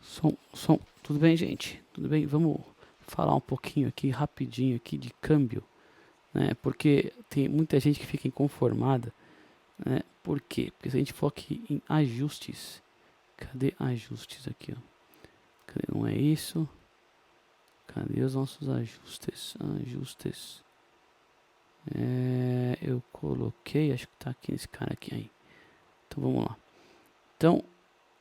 Som, tudo bem, gente? Tudo bem? Vamos falar um pouquinho aqui, rapidinho aqui de câmbio, né? Porque tem muita gente que fica inconformada, né? Por quê? Porque se a gente for aqui em ajustes, cadê ajustes aqui, ó? Cadê? Não é isso? Cadê os nossos ajustes? Ajustes. Eu coloquei, acho que tá aqui nesse cara aqui aí. Então vamos lá. Então,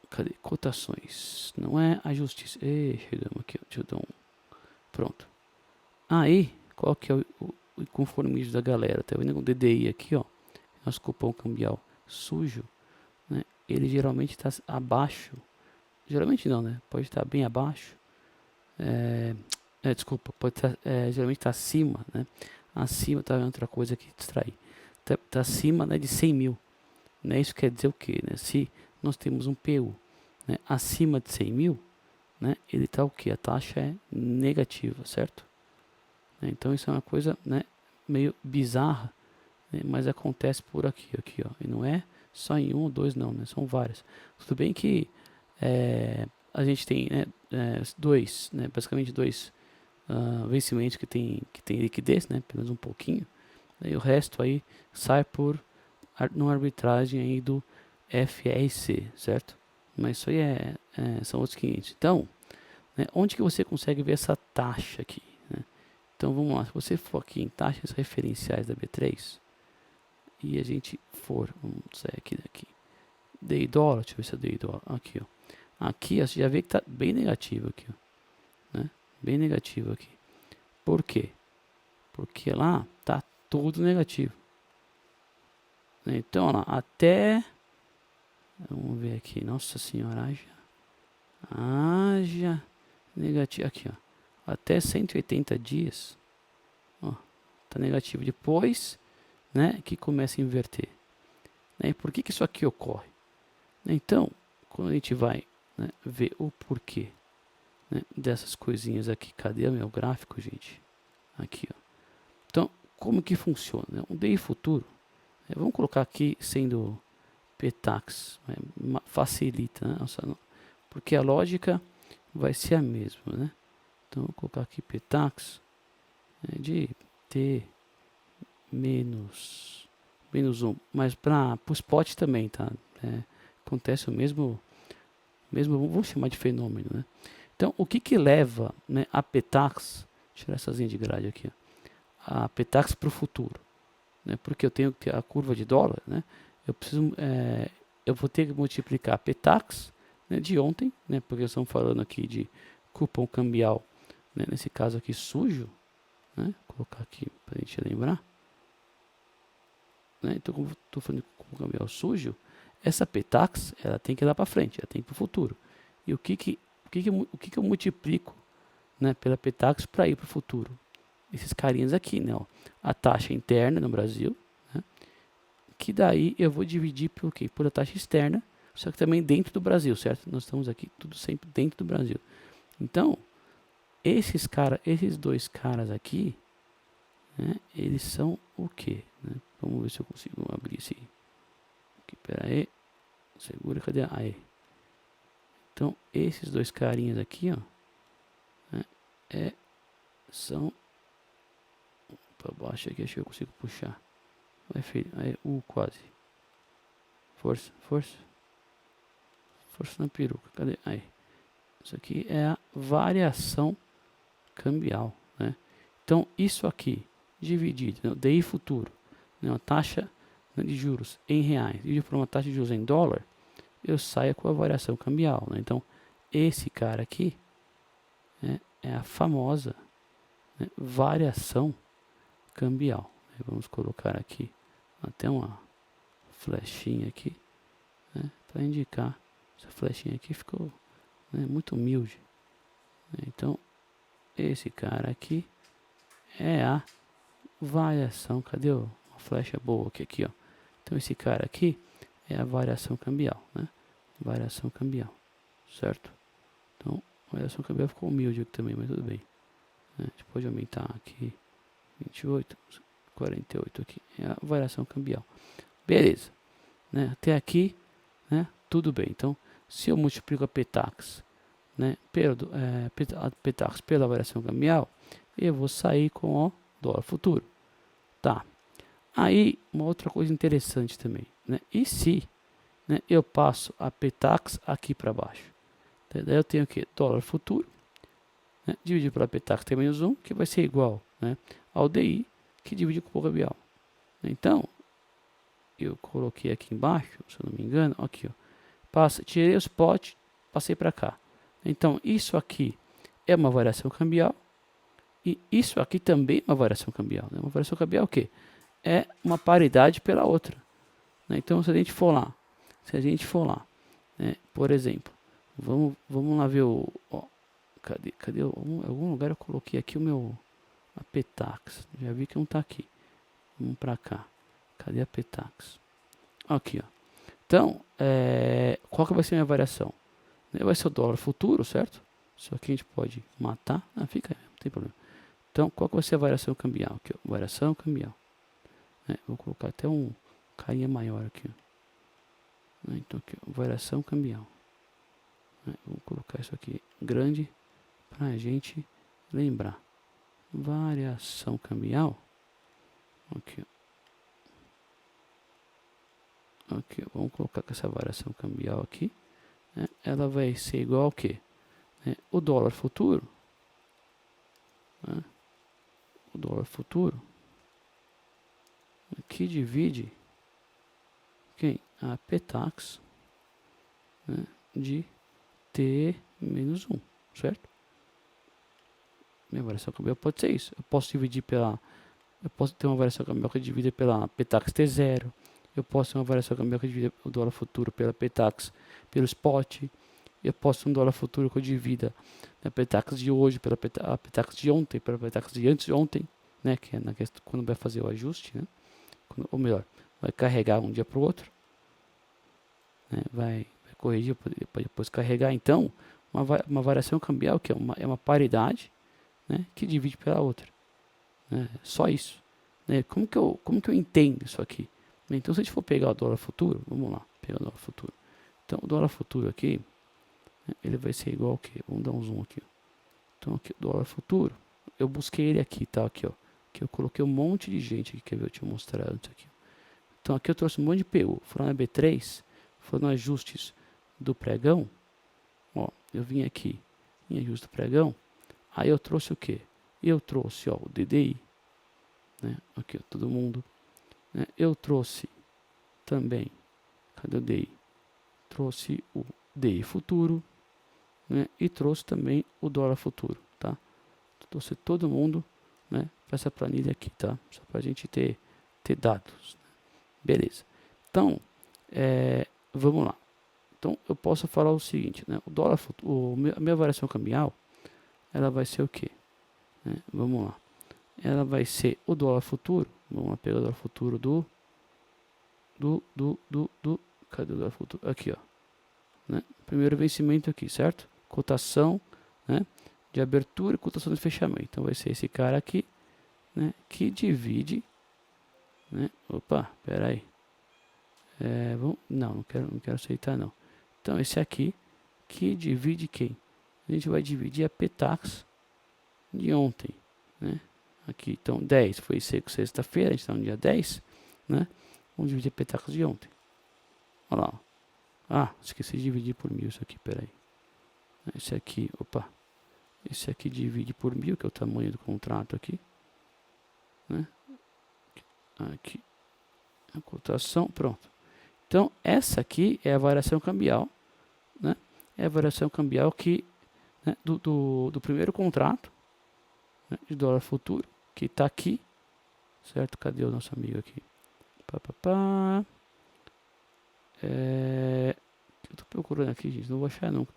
cadê? Cotações. Não é ajustes. Chegamos aqui, ó. Deixa eu dar um. Pronto. Aí, qual que é o conformismo da galera? Tá vendo o DDI aqui, ó? Nosso cupom cambial sujo, né? Ele geralmente está abaixo. Geralmente não, né? Pode estar bem abaixo. Desculpa, pode estar, geralmente está acima, né? Acima tá outra coisa que distrai. Tá acima, né, de 100 mil. Né? Isso quer dizer o quê? Né? Se nós temos um PU, né, acima de 100 mil, né, ele está o quê? A taxa é negativa, certo? Então isso é uma coisa, né, meio bizarra, né, mas acontece por aqui, ó. E não é só em um ou dois, não, né? São várias. Tudo bem que a gente tem, né, dois, né, basicamente dois vencimentos que tem liquidez, né, apenas um pouquinho. E o resto aí sai por uma arbitragem aí do FRC, certo? Mas isso aí são outros 500. Então, né, onde que você consegue ver essa taxa aqui? Né? Então vamos lá, se você for aqui em taxas referenciais da B3 e a gente for, vamos sair aqui daqui, DI dólar, deixa eu ver se é DI dólar, aqui ó, aqui ó, você já vê que está bem negativo aqui, ó, né? Bem negativo aqui. Por quê? Porque lá tá tudo negativo. Então, ó lá, até, vamos ver aqui, nossa senhora, haja negativo, aqui ó, até 180 dias, ó, tá negativo. Depois, né, que começa a inverter. Né? E por que isso aqui ocorre? Então, quando a gente vai, né, ver o porquê, né, dessas coisinhas aqui, cadê o meu gráfico, gente? Aqui, ó. Então, como que funciona? Né? Um DI futuro, vamos colocar aqui sendo PTAX, né, facilita, né? Porque a lógica vai ser a mesma, né? Então, vou colocar aqui PTAX de T menos 1, mas para o spot também, tá? Acontece o mesmo, vou chamar de fenômeno, né? Então, o que leva, né, a PTAX, tirar essa linha de grade aqui, ó, a PTAX para o futuro, né? Porque eu tenho que ter a curva de dólar, né? Eu vou ter que multiplicar a PTAX, né, de ontem, né? Porque estamos falando aqui de cupom cambial, né, nesse caso aqui sujo, né? Vou colocar aqui para a gente lembrar, né? Então, como estou falando de cupom cambial sujo, essa PTAX ela tem que ir lá para frente, ela tem que ir para o futuro. E o que eu multiplico, né, pela PTAX para ir para o futuro? Esses carinhas aqui, né? Ó, a taxa interna no Brasil, né, que daí eu vou dividir por quê? Por a taxa externa, só que também dentro do Brasil, certo? Nós estamos aqui tudo sempre dentro do Brasil. Então, esses dois caras aqui, né, eles são o quê? Né? Vamos ver se eu consigo abrir esse aqui. Pera aí, segura, cadê? Aí. Então, esses dois carinhas aqui, ó, né, são para baixo aqui, acho que eu consigo puxar. Vai, filho, aí, quase. Força, força. Força na peruca, cadê? Aí. Isso aqui é a variação cambial, né? Então, isso aqui, dividido, né, o DI futuro, né, uma taxa, né, de juros em reais, dividido por uma taxa de juros em dólar, eu saio com a variação cambial, né? Então, esse cara aqui, né, é a famosa, né, variação cambial. Vamos colocar aqui até uma flechinha aqui, né, para indicar. Essa flechinha aqui ficou, né, muito humilde. Então, esse cara aqui é a variação. Cadê uma flecha boa aqui, ó? Então, esse cara aqui é a variação cambial, né? Variação cambial, certo? Então, a variação cambial ficou humilde aqui também, mas tudo bem. A gente pode aumentar aqui 28, 48 aqui. É a variação cambial. Beleza. Né? Até aqui, né? Tudo bem. Então, se eu multiplico a PTAX, né, Petax pela variação cambial, eu vou sair com o dólar futuro. Tá. Aí, uma outra coisa interessante também, né? E se, né, eu passo a Petax aqui para baixo? Daí eu tenho o que? Dólar futuro, né, dividido pela Petax T menos 1, que vai ser igual, né, ao DI, que divide com o cambial. Então, eu coloquei aqui embaixo, se eu não me engano, aqui, ó, tirei os potes, passei para cá. Então, isso aqui é uma variação cambial e isso aqui também é uma variação cambial. Né? Uma variação cambial é o quê? É uma paridade pela outra. Né? Então, se a gente for lá, né? Por exemplo, vamos lá ver o... Ó, cadê algum lugar eu coloquei aqui o meu... A Petax. Já vi que não está aqui. Vamos para cá. Cadê a Petax? Aqui, ó. Então, qual que vai ser a minha variação? Vai ser o dólar futuro, certo? Isso aqui a gente pode matar. Ah, fica aí, não tem problema. Então, qual que vai ser a variação cambial? Aqui, ó, variação cambial. Vou colocar até um carinha maior aqui. Ó. Então, aqui, ó, variação cambial. Vou colocar isso aqui grande para a gente lembrar. Variação cambial. Aqui, ó. Aqui, ó, vamos colocar com essa variação cambial aqui. Ela vai ser igual ao quê? O dólar futuro. O dólar futuro. Que divide quem? A Petax, né, de T menos 1, certo? Minha variação cambial pode ser isso. Eu posso ter uma variação cambial que divide pela Petax T0. Eu posso ter uma variação cambial que divide o dólar futuro pela Petax, pelo spot. Eu posso ter um dólar futuro que eu divida a Petax de hoje pela Petax de ontem, pela Petax de antes de ontem, né? Que é quando vai fazer o ajuste, né? Ou melhor, vai carregar um dia para o outro, né? Vai corrigir para depois carregar. Então, uma variação cambial que é uma paridade, né? Que divide pela outra, né? Só isso, né? Como que eu entendo isso aqui? Então, se a gente for pegar o dólar futuro, vamos lá, pegar o dólar futuro. Então, o dólar futuro aqui, né, ele vai ser igual ao quê? Vamos dar um zoom aqui. Ó. Então, aqui o dólar futuro, eu busquei ele aqui, tá? Aqui, ó. Que eu coloquei um monte de gente aqui, quer ver? Eu te mostrar antes aqui. Então aqui eu trouxe um monte de PU. Foram na B3, foram ajustes do pregão. Ó, eu vim aqui em ajuste do pregão. Aí eu trouxe o que? Eu trouxe, ó, o DDI. Né? Aqui, ó, todo mundo. Né? Eu trouxe também, cadê o DI? Trouxe o DI futuro. Né? E trouxe também o dólar futuro, tá? Trouxe todo mundo, né, para essa planilha aqui, tá? Só para a gente ter dados. Beleza. Então, vamos lá. Então, eu posso falar o seguinte, né? O dólar futuro, a minha variação cambial, ela vai ser o quê? Vamos lá. Ela vai ser o dólar futuro. Vamos lá pegar o dólar futuro cadê o dólar futuro? Aqui, ó. Né? Primeiro vencimento aqui, certo? Cotação, né, de abertura e cotação de fechamento. Então, vai ser esse cara aqui, né, que divide, né? Opa, pera aí. Não quero aceitar não. Então esse aqui que divide quem? A gente vai dividir a Petax de ontem, né? Aqui, então 10 foi sexta-feira, a gente está no dia 10, né? Vamos dividir a Petax de ontem. Olha lá. Ah, esqueci de dividir por 1000 isso aqui, peraí. Esse aqui, opa. Esse aqui divide por 1000, que é o tamanho do contrato aqui, né? Aqui. A cotação, pronto. Então, essa aqui é a variação cambial, né? É a variação cambial que, né, do primeiro contrato, né, de dólar futuro, que está aqui, certo? Cadê o nosso amigo aqui? Eu estou procurando aqui, gente, não vou achar nunca.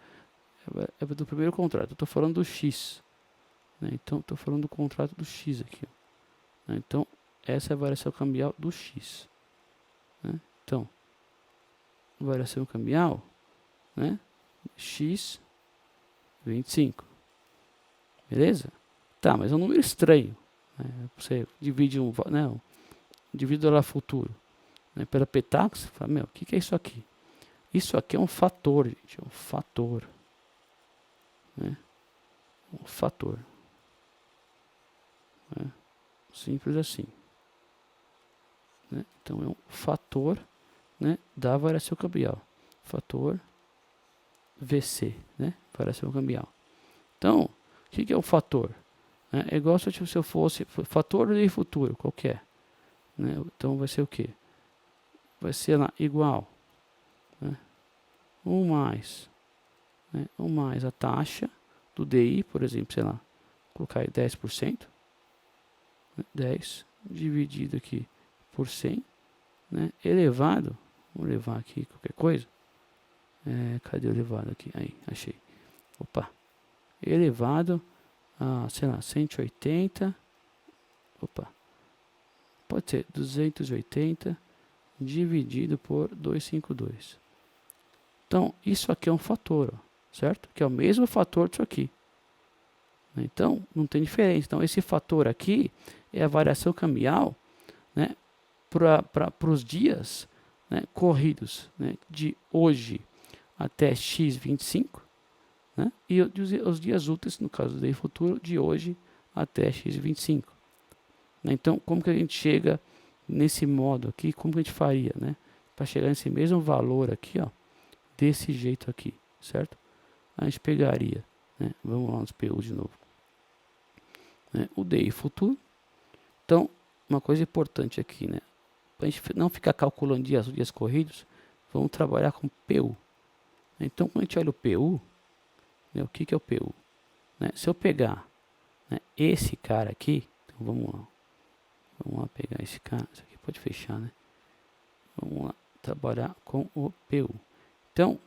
É do primeiro contrato, eu estou falando do X, né? Então, estou falando do contrato do X aqui, ó, né? Então, essa é a variação cambial do X, né? Então, variação cambial, né? X 25. Beleza? Tá, mas é um número estranho. Né? Você divide divide o dólar futuro, né, pela Petax, fala, meu, o que é isso aqui? Isso aqui é um fator, gente, é um fator. né? O fator, né? Simples assim, né? Então é um fator, né, da variação cambial, fator VC, né, variação cambial. Então, o que é um fator? É igual se eu fosse fator de futuro, qualquer, né? Então vai ser o que? Vai ser lá igual, né, 1 mais, né, 1 mais a taxa do DI, por exemplo, sei lá, colocar aí 10%, né, 10 dividido aqui por 100, né, elevado, vamos levar aqui qualquer coisa, cadê o elevado aqui? Aí, achei, opa, elevado a, sei lá, 180, opa, pode ser 280 dividido por 252. Então, isso aqui é um fator, ó, certo? Que é o mesmo fator disso aqui. Então, não tem diferença. Então, esse fator aqui é a variação cambial, né, para os dias, né, corridos, né, de hoje até x25, né, e os dias úteis, no caso do day futuro, de hoje até x25. Né? Então, como que a gente chega nesse modo aqui? Como que a gente faria, né, para chegar nesse mesmo valor aqui, ó, desse jeito aqui, certo? A gente pegaria, né, vamos lá nos PU de novo, né, o DI futuro. Então, uma coisa importante aqui, né, para a gente não ficar calculando dias corridos, vamos trabalhar com PU. Então, quando a gente olha o PU, né, o que é o PU? Né, se eu pegar, né, esse cara aqui, então vamos lá pegar esse cara, isso aqui pode fechar, né? Vamos lá trabalhar com o PU. Então,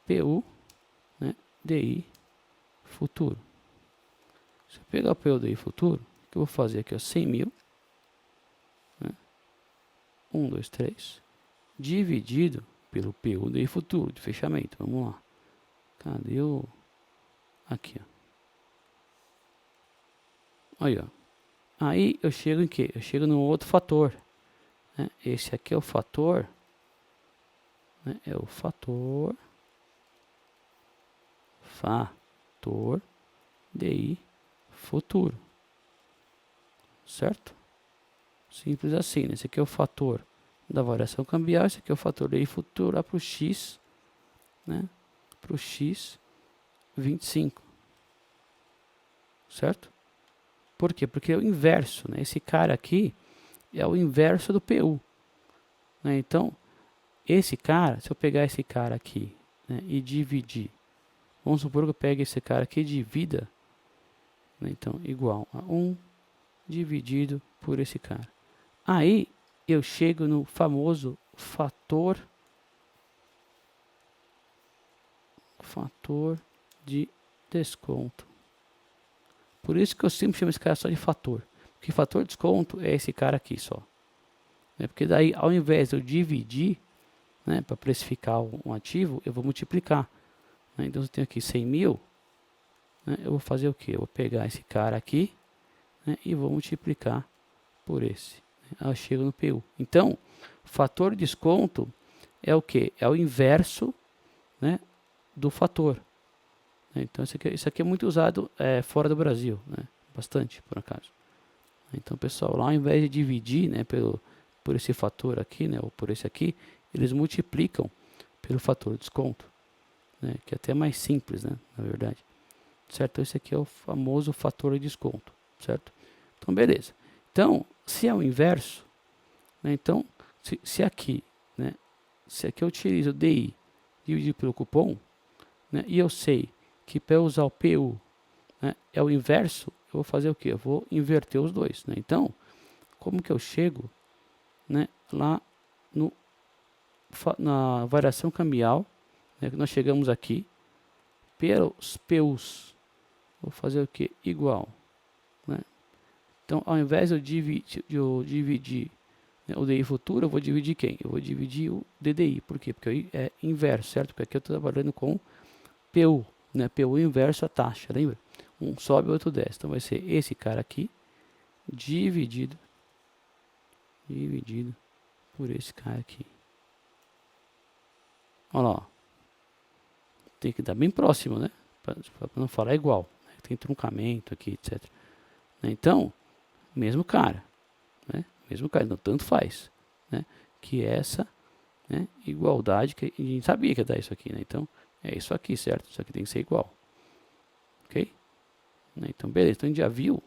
PU, né, DI futuro. Se eu pegar o PU DI futuro, o que eu vou fazer aqui, ó, 100 mil, né, 1, 2, 3, dividido pelo PU DI futuro, de fechamento. Vamos lá. Cadê o... Aqui, ó. Aí, ó. Aí eu chego em quê? Eu chego no outro fator, né? Esse aqui é o fator, né? É o fator DI futuro, certo? Simples assim, né? Esse aqui é o fator da variação cambial, esse aqui é o fator DI futuro lá para o X, né? Para o X 25, certo? Por quê? Porque é o inverso, né? Esse cara aqui é o inverso do PU, né? Então, esse cara, se eu pegar esse cara aqui, né, e dividir, vamos supor que eu pegue esse cara aqui e divida, né, então, igual a 1 dividido por esse cara. Aí, eu chego no famoso fator de desconto. Por isso que eu sempre chamo esse cara só de fator. Porque fator de desconto é esse cara aqui só. Né? Porque daí, ao invés de eu dividir, né, para precificar um ativo, eu vou multiplicar. Né? Então, eu tenho aqui 100 mil. Né? Eu vou fazer o que? Eu vou pegar esse cara aqui, né, e vou multiplicar por esse. Né? Eu chego no PU. Então, fator de desconto é o que? É o inverso, né, do fator. Então, isso aqui é muito usado fora do Brasil, né? Bastante, por acaso. Então, pessoal, lá ao invés de dividir, né, por esse fator aqui, né, ou por esse aqui, eles multiplicam pelo fator de desconto, né, que é até mais simples, né, na verdade. Certo? Esse aqui é o famoso fator de desconto, certo? Então, beleza. Então, se é o inverso, né, então, se aqui, né, se aqui eu utilizo o DI dividido pelo cupom, né, e eu sei que para eu usar o PU, né, é o inverso, eu vou fazer o que? Eu vou inverter os dois. Né? Então, como que eu chego, né, lá na variação cambial, né, que nós chegamos aqui, pelos PUs, vou fazer o que? Igual. Né? Então, ao invés de eu dividir, né, o DI futuro, eu vou dividir quem? Eu vou dividir o DDI. Por quê? Porque é inverso, certo? Porque aqui eu estou trabalhando com PU. Né, PU inverso a taxa, lembra? Um sobe, o outro desce. Então vai ser esse cara aqui dividido por esse cara aqui. Olha lá, ó. Tem que dar bem próximo, né? para não falar igual, né? Tem truncamento aqui, etc. Então, mesmo cara, né? Mesmo cara, então tanto faz, né? Que essa, né, igualdade, que a gente sabia que ia dar isso aqui, né? Então, é isso aqui, certo? Isso aqui tem que ser igual, ok? Então, beleza, então a gente já viu,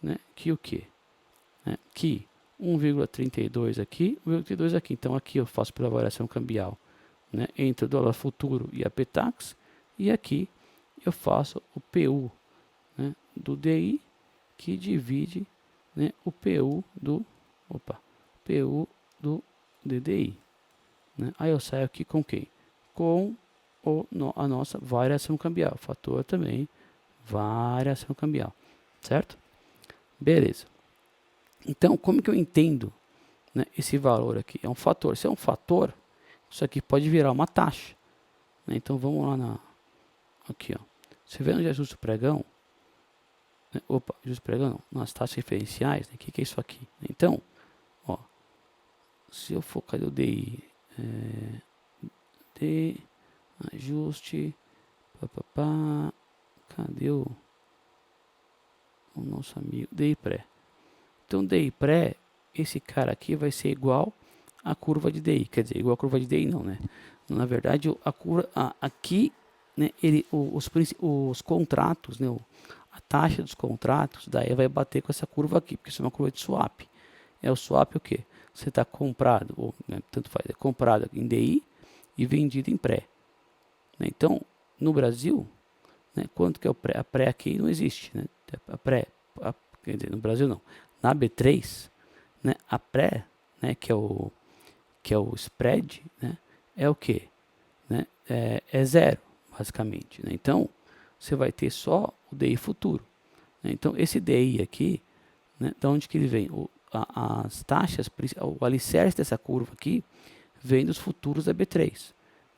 né, que o quê? Né, que 1,32 aqui, 1,32 aqui. Então, aqui eu faço pela variação cambial, né, entre o dólar futuro e a PTAX, e aqui eu faço o PU, né, do DI, que divide, né, o PU do, PU do DDI. Né? Aí eu saio aqui com quem? Com a nossa variação cambial, fator também, variação cambial, certo? Beleza. Então, como que eu entendo, né, esse valor aqui? É um fator. Se é um fator, isso aqui pode virar uma taxa. Né? Então, vamos lá aqui, ó. Você vê onde ajusta o pregão? Né? Ajusta o pregão não. Nas taxas referenciais, né? O que é isso aqui? Então, ó, se eu for, cadê o DI? D, ajuste, papapá, cadê o nosso amigo? DI pré. Então, DI pré, esse cara aqui vai ser igual à curva de DI. Quer dizer, igual à curva de DI não, né? Na verdade, a curva aqui, né, os contratos, né, a taxa dos contratos, daí vai bater com essa curva aqui, porque isso é uma curva de swap. É o swap o quê? Você está comprado, ou né, tanto faz, é comprado em DI e vendido em pré. Né? Então, no Brasil, né, quanto que é o pré? A pré aqui não existe, né? A pré, quer dizer, no Brasil não. Na B3, né, a pré, né, que é o spread, né, é o que? Né? É zero, basicamente. Né? Então, você vai ter só o DI futuro. Né? Então, esse DI aqui, né, da onde que ele vem? As taxas, o alicerce dessa curva aqui, vem dos futuros da B3.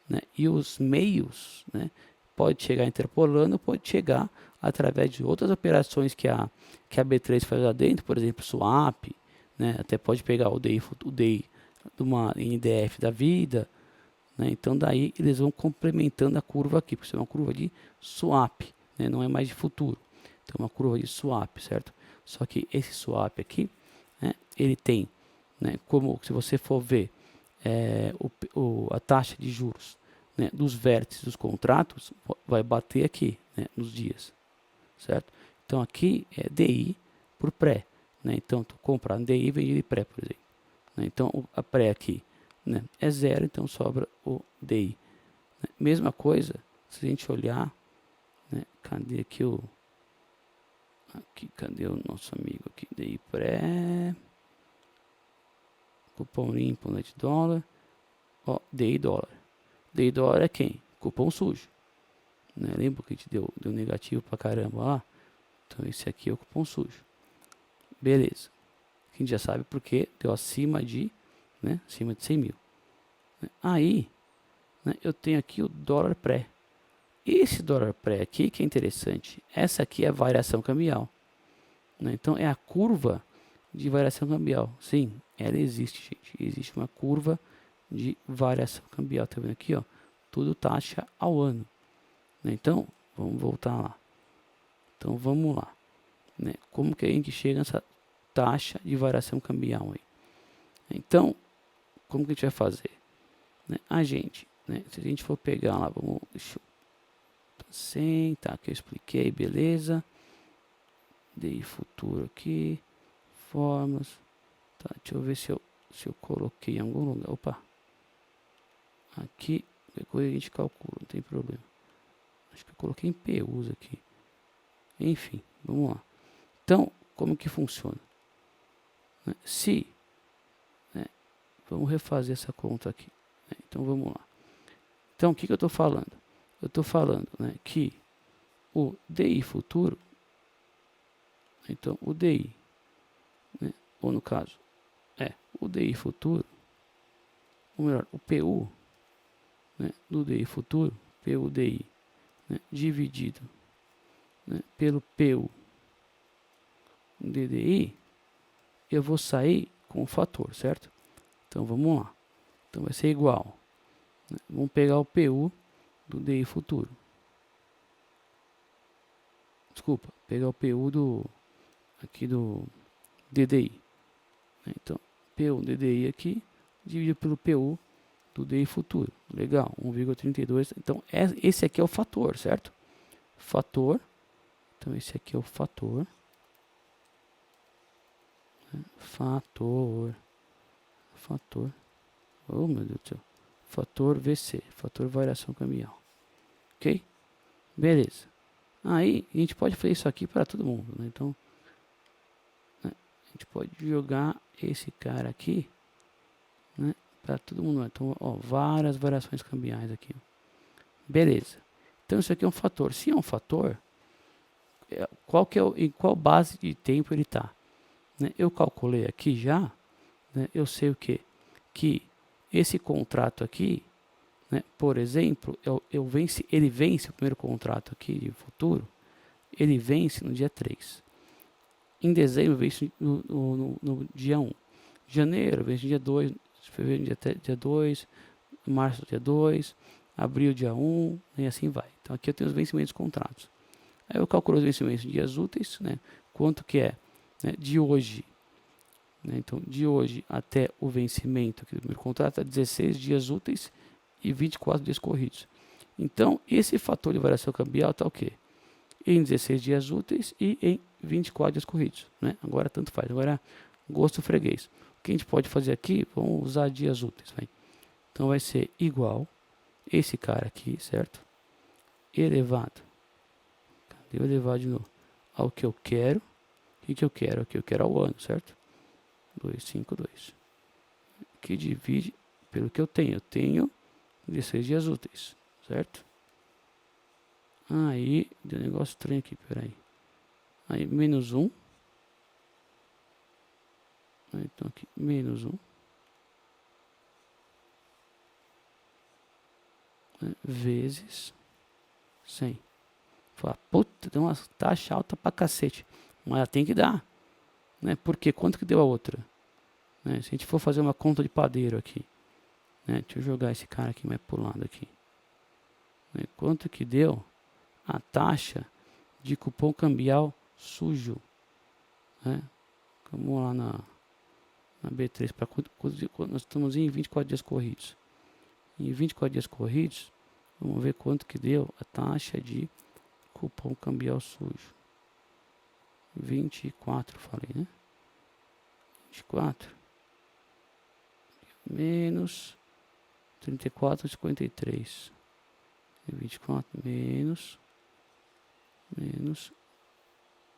Né? E os meios, né, pode chegar interpolando, pode chegar através de outras operações que a B3 faz lá dentro, por exemplo, swap, né? Até pode pegar o DI de uma NDF da vida, né? Então daí eles vão complementando a curva aqui, porque isso é uma curva de swap, né? Não é mais de futuro, então é uma curva de swap, certo? Só que esse swap aqui, né, ele tem, né, como se você for ver a taxa de juros, né, dos vértices dos contratos, vai bater aqui, né, nos dias, certo? Então aqui é DI por pré, né? Então tu comprar DI vendido em pré, por exemplo. Né? Então a pré aqui, né, é zero, então sobra o DI. Né? Mesma coisa, se a gente olhar, né, cadê aqui cadê o nosso amigo aqui? DI pré, cupom limpo, net dólar, ó, DI dólar. DI dólar é quem? Cupom sujo. Né? Lembra que a gente deu negativo pra caramba lá? Então esse aqui é o cupom sujo. Beleza. A gente já sabe porque deu acima de, né, acima de 100 mil. Aí, né, eu tenho aqui o dólar pré. Esse dólar pré aqui que é interessante. Essa aqui é a variação cambial. Né? Então é a curva de variação cambial. Sim, ela existe, gente. Existe uma curva de variação cambial. Tá vendo aqui, ó? Tudo taxa ao ano. Né? Então, vamos voltar lá. Então vamos lá. Né? Como que a gente chega nessa taxa de variação cambial aí? Então, como que a gente vai fazer? Né? A gente, né? Se a gente for pegar lá, vamos, deixa eu, assim, tá, que eu expliquei, beleza. DI futuro aqui, formas, tá, deixa eu ver se eu coloquei em algum lugar, opa, aqui, qualquer coisa a gente calcula, não tem problema. Acho que eu coloquei em PUs aqui. Enfim, vamos lá. Então, como que funciona? Né? Se, né, vamos refazer essa conta aqui. Né? Então, vamos lá. Então, o que eu estou falando? Eu estou falando, né, que o DI futuro, então o DI, né, ou no caso, o DI futuro, ou melhor, o PU, né, do DI futuro, PUDI, né, dividido, né, pelo PU DDI, eu vou sair com o fator, certo? Então vamos lá. Então vai ser igual. Né? Vamos pegar o PU do DI futuro. desculpa, pegar o PU aqui do DDI. Então, PU DDI aqui, dividido pelo PU do DI futuro. Legal, 1,32. Então, esse aqui é o fator, certo? Fator. Então, esse aqui é o fator. Fator. Oh, meu Deus do céu. Fator VC, fator variação cambial. Ok? Beleza. Aí, a gente pode fazer isso aqui para todo mundo, né? Então, né, a gente pode jogar esse cara aqui, né, para todo mundo. Então, ó, várias variações cambiais aqui. Beleza. Então, isso aqui é um fator. Se é um fator, em qual base de tempo ele está? Né? Eu calculei aqui já, né, eu sei o quê? Que esse contrato aqui, né, por exemplo, ele vence o primeiro contrato aqui de futuro, ele vence no dia 3. Em dezembro vence no dia 1. Janeiro vence no dia 2, fevereiro dia 2, março dia 2, abril dia 1, e assim vai. Então aqui eu tenho os vencimentos dos contratos. Aí eu calculo os vencimentos de dias úteis, né, quanto que é, né, de hoje. Então, de hoje até o vencimento aqui do primeiro contrato, é 16 dias úteis e 24 dias corridos. Então, esse fator de variação cambial está o quê? Em 16 dias úteis e em 24 dias corridos. Né? Agora, tanto faz. Agora, gosto freguês. O que a gente pode fazer aqui? Vamos usar dias úteis. Vai. Então, vai ser igual esse cara aqui, certo? Elevado. Cadê o elevado de novo? Ao que eu quero. O que eu quero? Aqui eu quero ao ano, certo? 252. Que divide pelo que eu tenho. Eu tenho 16 dias úteis, certo? Aí, deu um negócio estranho aqui, peraí. Aí, menos 1. Então aqui, menos 1. Né, vezes 100. Fala, puta, deu uma taxa alta pra cacete. Mas ela tem que dar. Né? Porque quanto que deu a outra? Né? Se a gente for fazer uma conta de padeiro aqui. Né? Deixa eu jogar esse cara aqui mais pro lado aqui. Né? Quanto que deu a taxa de cupom cambial sujo? Né? Vamos lá na B3 para nós estamos em 24 dias corridos. Em 24 dias corridos, vamos ver quanto que deu a taxa de cupom cambial sujo. 24, falei, né? 24 menos 34,53. 24 menos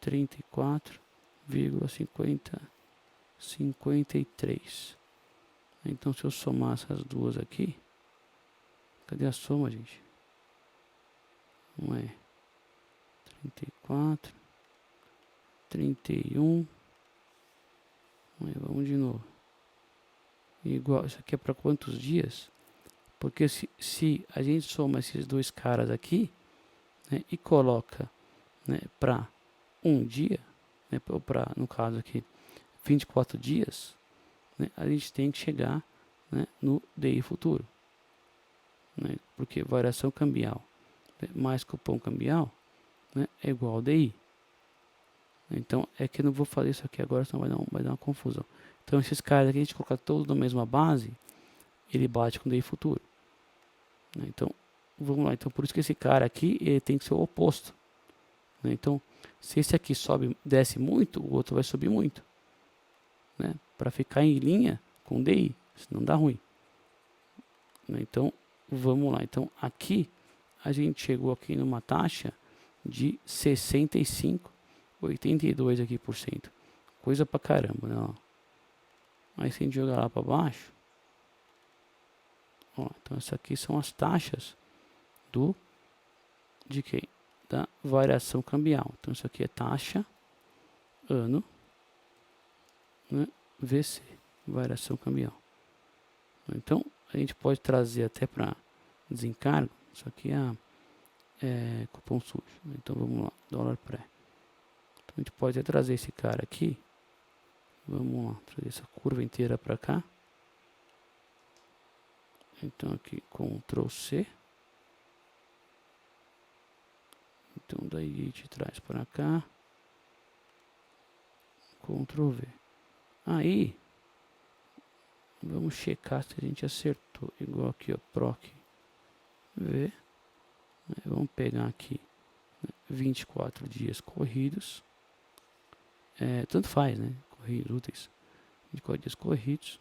34,53. Então, se eu somar essas duas aqui, cadê a soma, gente? Não é 34, 31. Vamos de novo. Igual, isso aqui é para quantos dias? Porque se a gente soma esses dois caras aqui, né, e coloca, né, para um dia, né, para, no caso aqui, 24 dias, né, a gente tem que chegar, né, no DI futuro. Né, porque variação cambial, né, mais cupom cambial, né, é igual ao DI. Então, é que eu não vou fazer isso aqui agora, senão vai dar uma confusão. Então, esses caras aqui, a gente colocar todos na mesma base, ele bate com o DI futuro. Né? Então, vamos lá. Então, por isso que esse cara aqui, ele tem que ser o oposto. Né? Então, se esse aqui desce muito, o outro vai subir muito. Né? Para ficar em linha com o DI, senão dá ruim. Né? Então, vamos lá. Então, aqui, a gente chegou aqui numa taxa de 65,82 aqui por cento. Coisa pra caramba, né? Ó. Aí se a gente jogar lá para baixo, ó, então essas aqui são as taxas de quem? Da variação cambial. Então isso aqui é taxa ano, né, VC, variação cambial. Então a gente pode trazer até para desencargo. Isso aqui é cupom sujo. Então vamos lá, dólar pré. Então a gente pode até trazer esse cara aqui. Vamos lá, trazer essa curva inteira para cá. Então aqui Ctrl C. Então daí a gente traz para cá. Ctrl V. Aí, vamos checar se a gente acertou. Igual aqui, ó, proc V. Vamos pegar aqui 24 dias corridos. Tanto faz, né? Corridos, úteis. 24 dias corridos.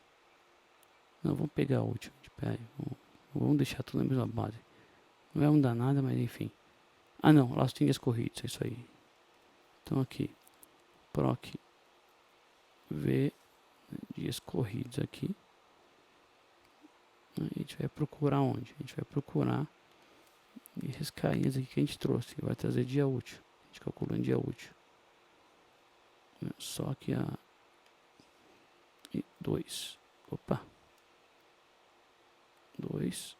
Não, vamos pegar o último. Vamos deixar tudo na mesma base. Não vai mudar nada, mas enfim. Ah não, lá tem dias corridos, é isso aí. Então aqui, proc V, dias corridos aqui. A gente vai procurar onde? A gente vai procurar esses carinhas aqui que a gente trouxe. Vai trazer dia útil. A gente calcula em dia útil. Só que a 2. Opa. 2.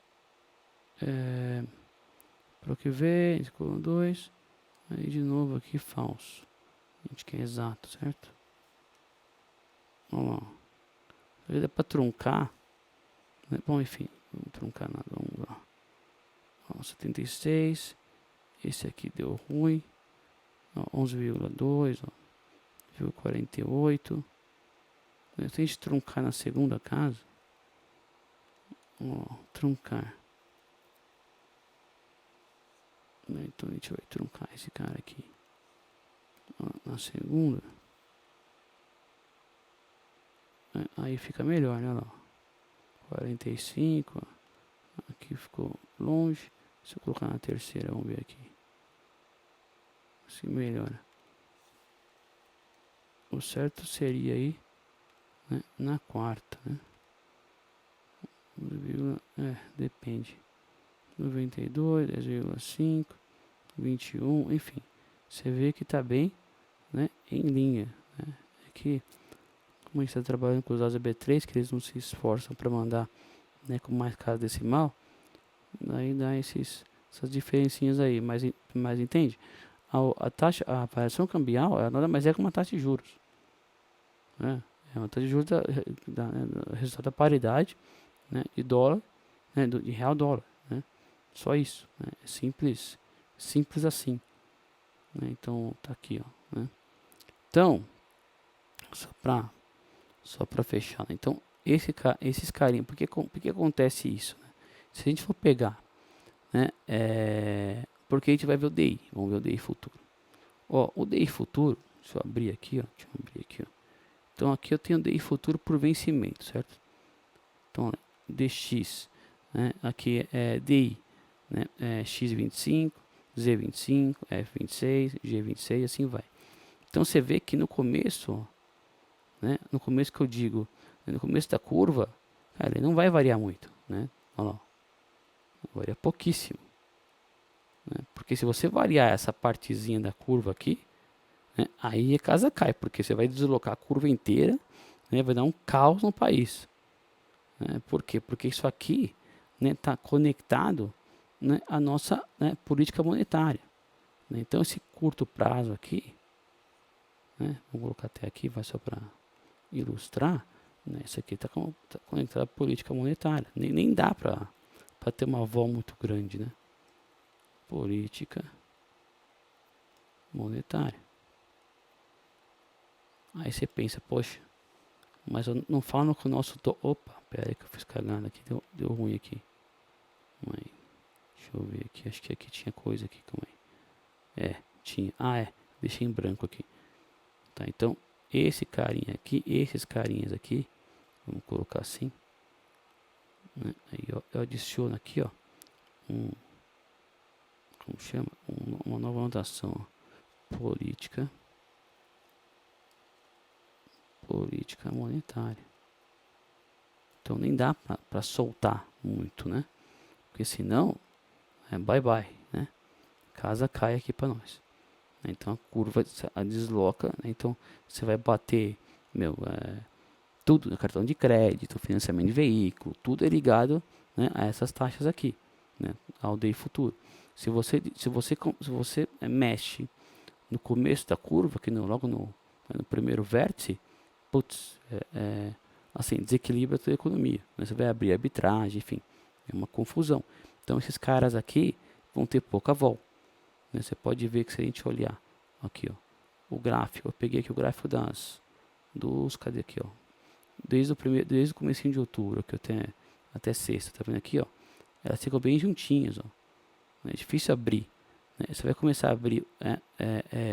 Proc V, a gente calcula 2. Aí de novo aqui falso. A gente quer exato, certo? Olha lá. Aí dá pra truncar. Né? Bom, enfim. Não vamos truncar nada. Vamos lá. Ó, 76. Esse aqui deu ruim. 11,2. 48. Se a gente truncar na segunda casa. Ó, truncar. Então a gente vai truncar esse cara aqui. Ó, na segunda. Aí fica melhor, né? Lá. 45. Ó. Aqui ficou longe. Se eu colocar na terceira, vamos ver aqui. Assim melhora. O certo seria aí, né, na quarta, né? Depende. 92, 10,5, 21, enfim. Você vê que está bem, né, em linha. Né? É que, como a gente está trabalhando com os dados B3, que eles não se esforçam para mandar, né, com mais casa decimal, daí dá essas diferencinhas aí, mas entende? A taxa, a variação cambial, ela nada mais é que uma taxa de juros. Né? É uma taxa de juros resultado da paridade, né, de dólar, né, de real dólar. Né? Só isso. Né? É simples assim. Né? Então tá aqui, ó. Né? Então, só para fechar. Né? Então esses carinhos, por que acontece isso? Né? Se a gente for pegar, né, porque a gente vai ver o DI, vamos ver o DI futuro. Ó, o DI futuro, deixa eu abrir aqui, ó. Então aqui eu tenho DI futuro por vencimento, certo? Então DX, né, aqui é DI, né, X25, Z25, F26, G26, assim vai. Então você vê que no começo, ó, né, no começo que eu digo, no começo da curva, cara, ele não vai variar muito, né? Olha lá, varia pouquíssimo. Né? Porque se você variar essa partezinha da curva aqui, né, aí a casa cai, porque você vai deslocar a curva inteira, né, vai dar um caos no país. Né? Por quê? Porque isso aqui está conectado, né, à nossa, né, política monetária. Né? Então esse curto prazo aqui, né, vou colocar até aqui, vai só para ilustrar, né, isso aqui está conectado à política monetária. Nem dá para ter uma avó muito grande, né? Política monetária. Aí você pensa, poxa, mas eu não falo com o nosso... Opa, pera aí que eu fiz cagada aqui, deu ruim aqui. Aí, deixa eu ver aqui, acho que aqui tinha coisa aqui, calma aí. Tinha, deixei em branco aqui. Tá, então, esse carinha aqui, esses carinhas aqui, vamos colocar assim. Né? Aí eu adiciono aqui, ó, como chama? Uma nova anotação, ó. Política monetária. Então nem dá para soltar muito, né? Porque senão, bye bye, né? Casa cai aqui para nós. Então a curva desloca, né? Então você vai bater, tudo, né? Cartão de crédito, financiamento de veículo, tudo é ligado, né, a essas taxas aqui, né? Ao DI futuro. Se você mexe no começo da curva, que logo no primeiro vértice, putz, assim, desequilibra a tua economia. Né? Você vai abrir arbitragem, enfim, é uma confusão. Então esses caras aqui vão ter pouca vol. né? Você pode ver que se a gente olhar aqui, ó, o gráfico, eu peguei aqui o gráfico cadê aqui, ó, desde o comecinho de outubro, que eu tenho até sexta, tá vendo aqui, ó, elas ficam bem juntinhas, ó, é difícil abrir, né? Você vai começar a abrir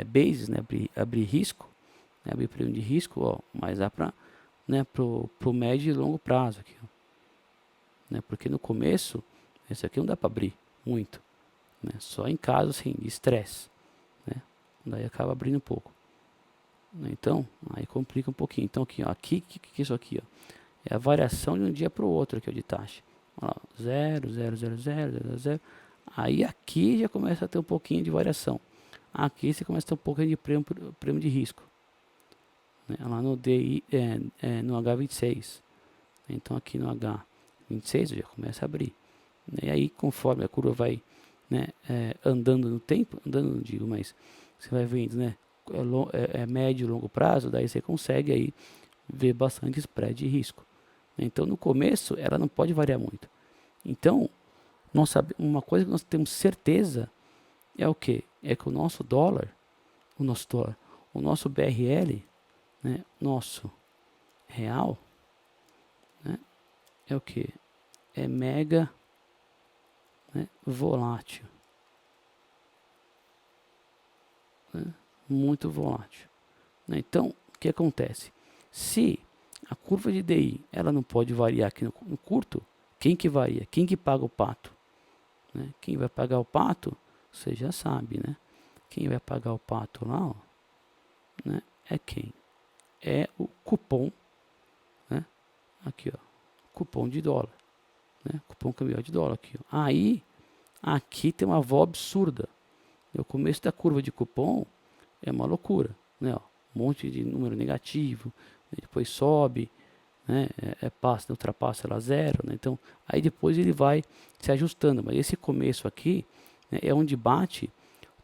bases, né? Abrir risco, né? Abrir prêmio de risco, ó, mas dá para, né, pro médio e longo prazo aqui, ó, né? Porque no começo esse aqui não dá para abrir muito, né? Só em caso assim de estresse, né? Daí acaba abrindo um pouco, né? Então aí complica um pouquinho. Então aqui, ó, que é isso aqui, ó, é a variação de um dia para o outro aqui, ó, de taxa. Olha lá, 0, 0, 0, 0, 0, 0. Aí aqui já começa a ter um pouquinho de variação. Aqui você começa a ter um pouquinho de prêmio de risco, né? Lá no DI, no H26. Então aqui no H26 já começa a abrir, né? E aí conforme a curva vai, né, andando no tempo, andando não digo, mas você vai vendo, né, médio e longo prazo, daí você consegue aí ver bastante spread de risco. Então no começo ela não pode variar muito. Então uma coisa que nós temos certeza é o que? É que o nosso dólar, o nosso BRL, né, nosso real, né, é o que? É mega, né, volátil, né, muito volátil, né? Então, o que acontece? Se a curva de DI ela não pode variar aqui no curto, quem que varia? Quem que paga o pato? Né? Quem vai pagar o pato, você já sabe, né? Quem vai pagar o pato lá, ó, né, é quem? É o cupom, né? Aqui, ó, cupom de dólar, né? Cupom cambial de dólar aqui, ó. Aí, aqui tem uma vó absurda. O começo da curva de cupom é uma loucura, né? Ó, um monte de número negativo, né? Depois sobe, né? Ultrapassa ela zero, né? Então, aí depois ele vai se ajustando. Mas esse começo aqui, né, é onde bate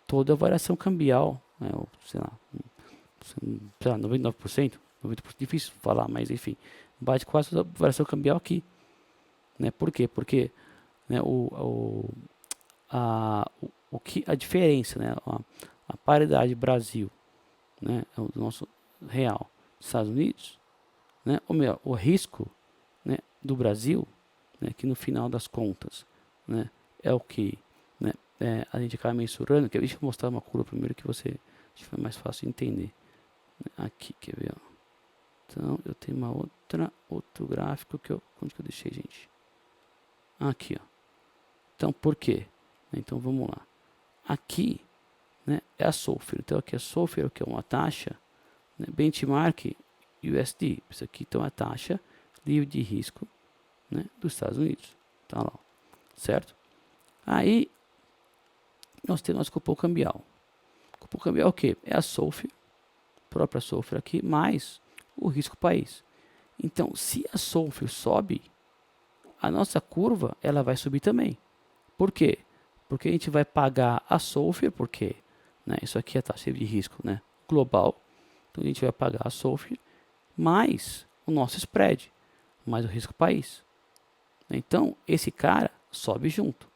toda a variação cambial, né? Ou, sei lá, 99%, 90%, difícil falar, mas enfim, bate quase toda a variação cambial aqui, né? Por quê? Porque, né, a diferença, né, a paridade Brasil, né, é o nosso real, Estados Unidos, né, ou melhor, o risco, né, do Brasil, né, que no final das contas, né, é o que, né, a gente acaba mensurando, que deixa eu mostrar uma curva primeiro que você acho que foi mais fácil de entender, né? Aqui, quer ver, ó. Então eu tenho outro gráfico que onde que eu deixei, gente? Aqui, ó. Então por quê? Então vamos lá. Aqui, né, é a SOFR. Então aqui a SOFR, que é uma taxa, né, benchmark USD. Isso aqui então é a taxa livre de risco, né, dos Estados Unidos. Tá lá, certo? Aí nós temos nosso cupom cambial. O cupom cambial é o que? É a SOFR, própria SOFR aqui, mais o risco país. Então, se a SOFR sobe, a nossa curva ela vai subir também. Por quê? Porque a gente vai pagar a SOFR, porque, né, isso aqui é a taxa de risco, né, global. Então a gente vai pagar a SOFR mais o nosso spread, mais o risco país. Então esse cara sobe junto,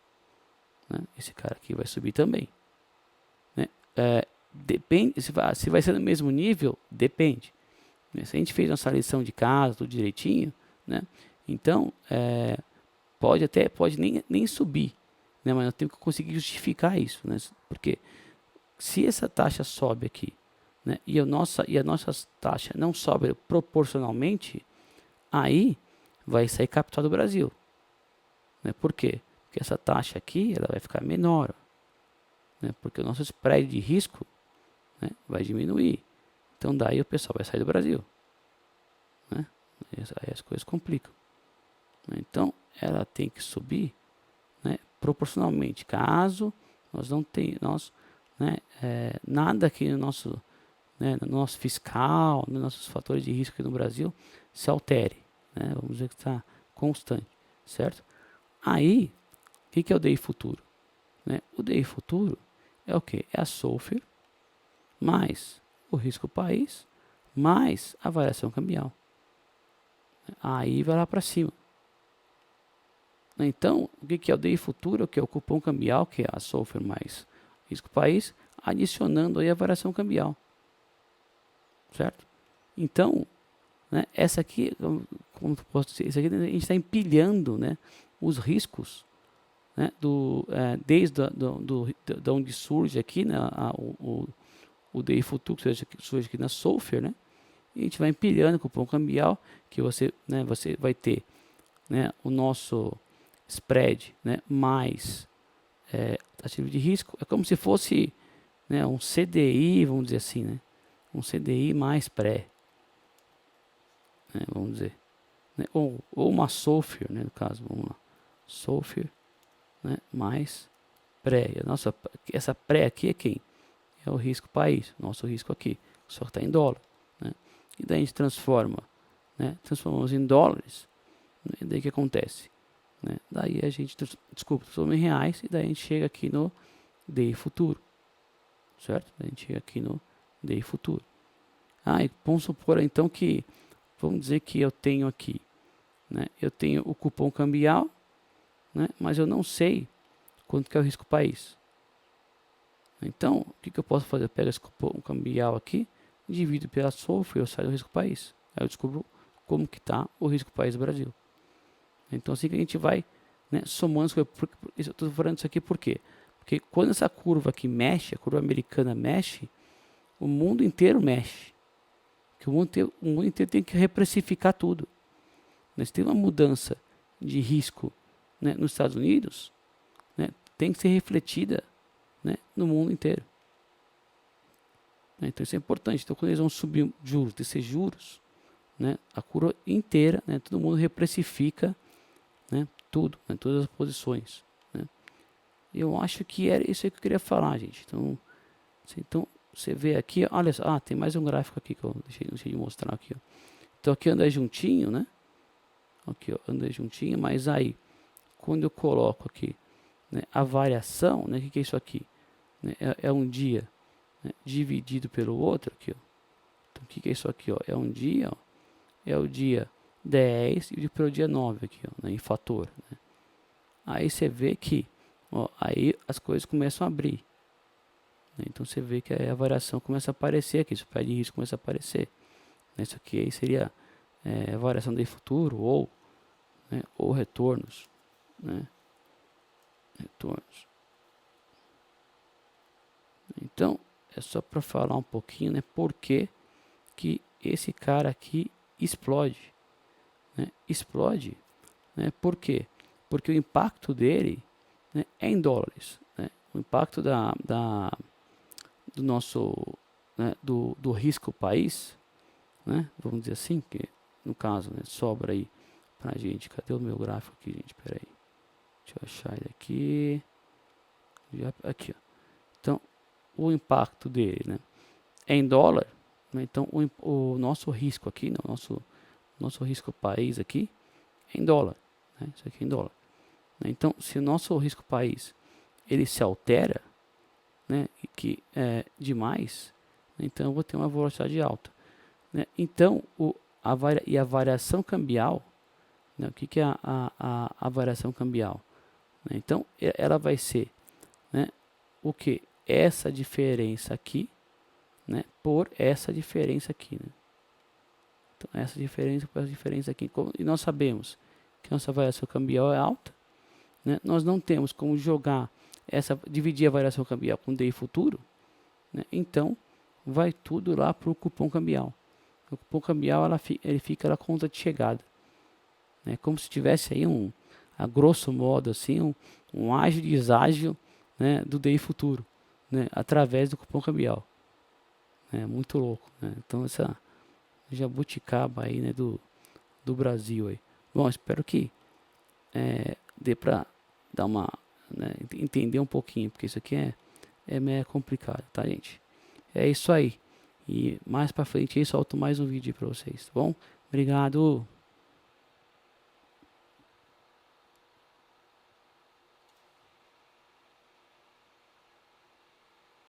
né? Esse cara aqui vai subir também, né? Depende se vai ser no mesmo nível, depende, né? Se a gente fez nossa lição de casa, tudo direitinho, né? Então pode nem subir, né? Mas nós temos que conseguir justificar isso, né? Porque se essa taxa sobe aqui, né, e a nossa taxa não sobe proporcionalmente, aí vai sair capital do Brasil, né? Por quê? Porque essa taxa aqui ela vai ficar menor, né? Porque o nosso spread de risco, né, vai diminuir. Então daí o pessoal vai sair do Brasil, né? Aí as coisas complicam, né? Então ela tem que subir, né, proporcionalmente. Caso nós não tenhamos, né, nada aqui no nosso, né, no nosso fiscal, nos nossos fatores de risco aqui no Brasil se altere, né? Vamos dizer que está constante, certo? Aí, o que é o DI futuro? Né? O DI futuro é o que? É a SOFR mais o risco país mais a variação cambial. Aí vai lá para cima. Então, o que é o DI futuro? Que é o cupom cambial, que é a SOFR mais risco país, adicionando aí a variação cambial, certo? Então, né, essa aqui, como posso dizer, isso aqui a gente está empilhando, né, os riscos, né, desde da onde surge aqui, né, o DI futuro que surge aqui na Solfer, né, e a gente vai empilhando com o cupom cambial, que você vai ter, né, o nosso spread, né, mais ativo de risco, é como se fosse, né, um CDI, vamos dizer assim, né, um CDI mais pré, né, vamos dizer, né, ou uma SOFR, né, no caso, vamos lá, SOFR, né, mais pré. Essa pré aqui é quem? É o risco país, nosso risco aqui, só que está em dólar, né, e daí a gente transformamos em dólares, né, e daí o que acontece? Né, daí a gente, transforma em reais, e daí a gente chega aqui no DI futuro, certo? Daí a gente chega aqui no DI futuro. E vamos supor então que, vamos dizer que eu tenho aqui, né, eu tenho o cupom cambial, né, mas eu não sei quanto que é o risco país. Então, o que eu posso fazer? Eu pego esse cupom cambial aqui, divido pela SOFR e eu saio do risco país. Aí eu descubro como que está o risco país do Brasil. Então, assim que a gente vai, né, somando as coisas. Eu estou falando isso aqui por quê? Porque quando essa curva aqui mexe, a curva americana mexe, o mundo inteiro mexe. Porque o mundo inteiro tem que reprecificar tudo. Mas tem uma mudança de risco, né, nos Estados Unidos, né, tem que ser refletida, né, no mundo inteiro. Então isso é importante. Então quando eles vão subir juros, descer juros, né, a curva inteira, né, todo mundo reprecifica, né, tudo, né, todas as posições. Né. Eu acho que era isso aí que eu queria falar, gente. Então você vê aqui, olha só, tem mais um gráfico aqui que eu deixei de mostrar aqui. Ó. Então aqui anda juntinho, né? Aqui, ó, anda juntinho, mas aí quando eu coloco aqui, né, a variação, né, o que é isso aqui? Né, é um dia, né, dividido pelo outro aqui, ó. Então o que é isso aqui? Ó? É um dia, ó, é o dia 10 e pelo dia 9 aqui, ó, né, em fator. Né? Aí você vê que, ó, aí as coisas começam a abrir. Né? Então você vê que a variação começa a aparecer aqui, o pé de risco começa a aparecer. Isso aqui aí seria a variação de futuro ou, né, ou retornos. Né? Retornos. Então, é só para falar um pouquinho, né, por que esse cara aqui explode. Né? Explode, né? Por quê? Porque o impacto dele, né, é em dólares. Né? O impacto do nosso, né, do risco país, né, vamos dizer assim, que no caso, né, sobra aí pra gente. Cadê o meu gráfico aqui, gente? Pera aí. Deixa eu achar ele aqui. Aqui, ó. Então, o impacto dele, né, é em dólar. Né? Então, o nosso risco aqui, né, nosso risco país aqui, é em dólar. Né? Isso aqui é em dólar. Né? Então, se o nosso risco país ele se altera, né, que é demais, então eu vou ter uma velocidade alta. Né? Então, a variação cambial, né, o que é a variação cambial? Né? Então, ela vai ser, né, o que? Essa diferença aqui, né, por essa diferença aqui. Né? Então, essa diferença por essa diferença aqui. E nós sabemos que nossa variação cambial é alta. Né? Nós não temos como dividir a variação cambial com DI futuro. Né? Então, vai tudo lá para o cupom cambial. O cupom cambial ele fica na conta de chegada. Né? Como se tivesse aí a grosso modo, assim, um ágio e deságio, né, do DI futuro, né, através do cupom cambial. É muito louco. Né? Então, essa jabuticaba aí, né, do Brasil. Aí. Bom, espero que dê para dar uma, né, entender um pouquinho, porque isso aqui é meio complicado, tá, gente? É isso aí. E mais pra frente aí solto mais um vídeo para vocês, tá bom? Obrigado.